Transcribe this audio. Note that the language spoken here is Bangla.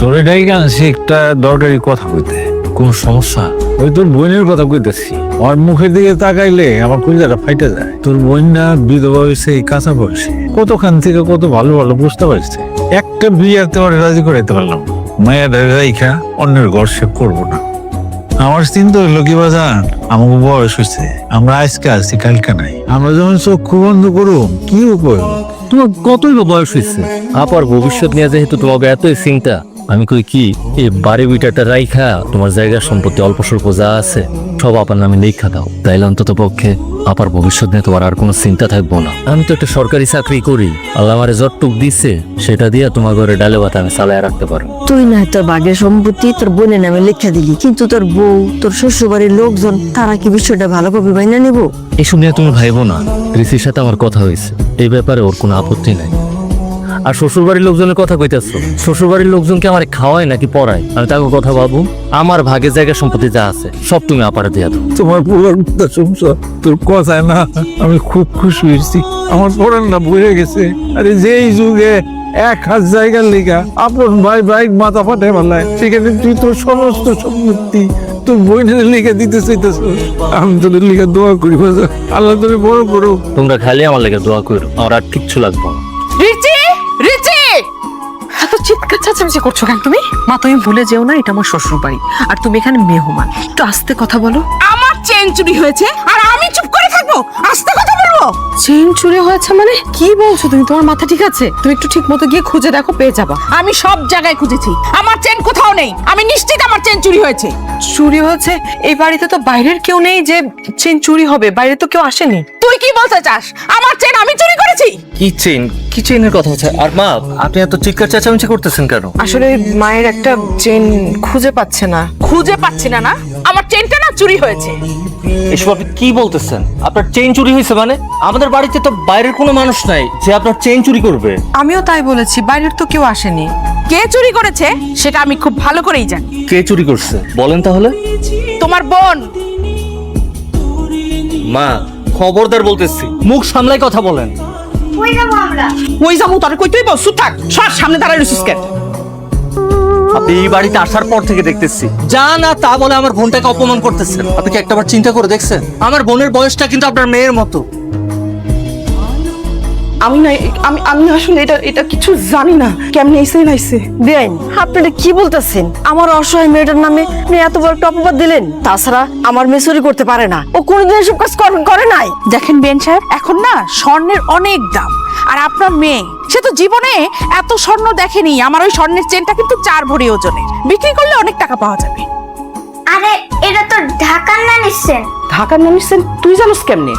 তোর এটাই আনছি একটা দরকারি কথা কইতে। কোন সমস্যা? ওই তোর বোনের কথা কইতেছি। ওর মুখের দিকে তাকাইলে আমার কলিজাটা ফাইটা যায়। তোর বোন না বিধবা হয়েছে এই কাঁচা বয়সে, কতখান থেকে কত ভালো ভালো প্রস্তাব আসছে, একটা বিয়াতে ওর রাজি করাইতে পারলাম না। মায়ের রাইখা অন্যের ঘর সে করবো না। আমার চিন্তা হইলো কি বাজান, আমাকে বয়স হয়েছে, আমরা আজকে আসছি কালকে নাই। আমরা যখন চক্ষু বন্ধ করবো কি উপায়? তোমার কতই বা বয়স হয়েছে, আপার ভবিষ্যৎ নিয়ে যেহেতু তোমাকে এতই চিন্তা, আমি কই কি এই বাড়ি বিটাটা রাইখা তোমার জায়গা সম্পত্তি অল্প স্বল্প যা আছে সব আপার নামে লেখা দাও, তাইলে অন্তত পক্ষে আপার ভবিষ্যৎ নিয়ে তোমার আর কোনো চিন্তা থাকবো না। আমি তো একটা সরকারি চাকরি করি, আল্লাহ আমারে যতটুক দিছে সেটা দিয়ে তোমার ঘরে ডালে ভাত আমি চালায় রাখতে পারো। তুই না তোর ভাগের সম্পত্তি তোর বোনের নামে লেখা দিলি, কিন্তু তোর বউ তোর শ্বশুর বাড়ির লোকজন তারা কি বিষয়টা ভালোভাবে মাইনা নিব? এসব নিয়ে তুমি ভাইবো না, ঋষির সাথে আমার কথা হয়েছে, এই ব্যাপারে ওর কোনো আপত্তি নাই। আর শ্বশুর বাড়ির লোকজনের কথা কইতেছ, শ্বশুর বাড়ির লোকজনকে আমার খাওয়ায় নাকি পড়ায়? আমি তাকে কথা ভাবু, আমার ভাগের জায়গা সম্পত্তি যা আছে সব তুমি আপারে দিয়ে দাও। তোমার পুরার সমস্যা তোর কথায় না আমি খুব খুশি হয়েছি। আমার পড়ান না বয়ে গেছে। আরে যেই যুগে এক হাত জায়গার লিগা আপন ভাই ভাই মাথা ফাটে পালায়, সেখানে তুই তোর সমস্ত সম্পত্তি তোর বইনের লিগা দিতে চাইতেছ। আমি তোদের লিগা দোয়া করি বাজার, আল্লাহ তোর বড় করো। তোমরা খালি আমার লেগে দোয়া করো, আমার আর কিচ্ছু লাগবে না। রিচি, রিচি, এত চিৎকার চেঁচামেচি করছো কেন তুমি? মা, তুমি ভুলে যেও না এটা আমার শ্বশুর বাড়ি, আর তুমি এখানে মেহমান। একটু আস্তে কথা বলো। আমার চেন চুরি হয়েছে আর আমি চুপ করে থাকবো? আস্তে কথা বলবো। চেন চুরি হয়েছে মানে কি বলছো তুমি? তোমার মাথা ঠিক আছে? তুমি একটু ঠিক মতো গিয়ে খুঁজে দেখো, পেয়ে যাবা। আমি সব জায়গায় খুঁজেছি, আমার চেন কোথাও নেই। আমি নিশ্চিত আমার চেন চুরি হয়েছে। চুরি হয়েছে? এই বাড়িতে তো বাইরের কেউ নেই যে চেন চুরি হবে, বাইরে তো কেউ আসেনি। তুই কি বলতে চাস? আমার চেন আমি চুরি করেছি? কি চেন? কি চেনের কথা হচ্ছে? আর মা, আপনি এত চিৎকার চেঁচামেচি করতেছেন কেন? আসলে মায়ের একটা চেন খুঁজে পাচ্ছে না। খুঁজে পাচ্ছি না? না, আমার চেনটা না চুরি হয়েছে। এসব আপনি কি বলতেছেন? আপনার চেন চুরি হয়েছে মানে? আমাদের বাড়িতে তো বাইরের কোনো মানুষ নাই যে আপনার চেন চুরি করবে। আমিও তাই বলেছি, বাইরের তো কেউ আসেনি। কে চুরি করেছে সেটা আমি খুব ভালো করেই জানি। কে চুরি করছে বলেন তাহলে? তোমার বোন। মা, খবরদার বলতেছি, মুখ সামলাই কথা বলেন। ওই যাবো তোর কই? তুই বল, থাক, সর সামনে দাঁড়ায় রইছিস কেন? আপনি এই বাড়িতে আসার পর থেকে দেখতেছি যা না তা বলে আমার বোনটাকে অপমান করতেছেন। আপনি কি একটাবার চিন্তা করে দেখছেন? আমার বোনের বয়সটা কিন্তু আপনার মেয়ের মতো। আমি না, আমি আসলে এটা কিছু জানি না। কেমনে এসে নাইছে? বেআইন, আপনারা কি বলতেছেন? আমার অসহায় মেয়েটার নামে আপনি এত বড় একটা অপবাদ দিলেন। তাছাড়া আমার মেয়ে চুরি করতে পারে না, ও কোনোদিন এসব কাজ করে নাই। দেখেন বেন সাহেব, এখন না স্বর্ণের অনেক দাম, আর আপনার মেয়ে সে তো জীবনে এত স্বর্ণ দেখেনি। আমার ওই স্বর্ণের চেনটা কিন্তু 4 ভরি ওজনের, বিক্রি করলে অনেক টাকা পাওয়া যাবে। আরে এটা তো ঢাকার না নিশ্চেন। ঢাকার নামিস তুই জানোস কেমনে?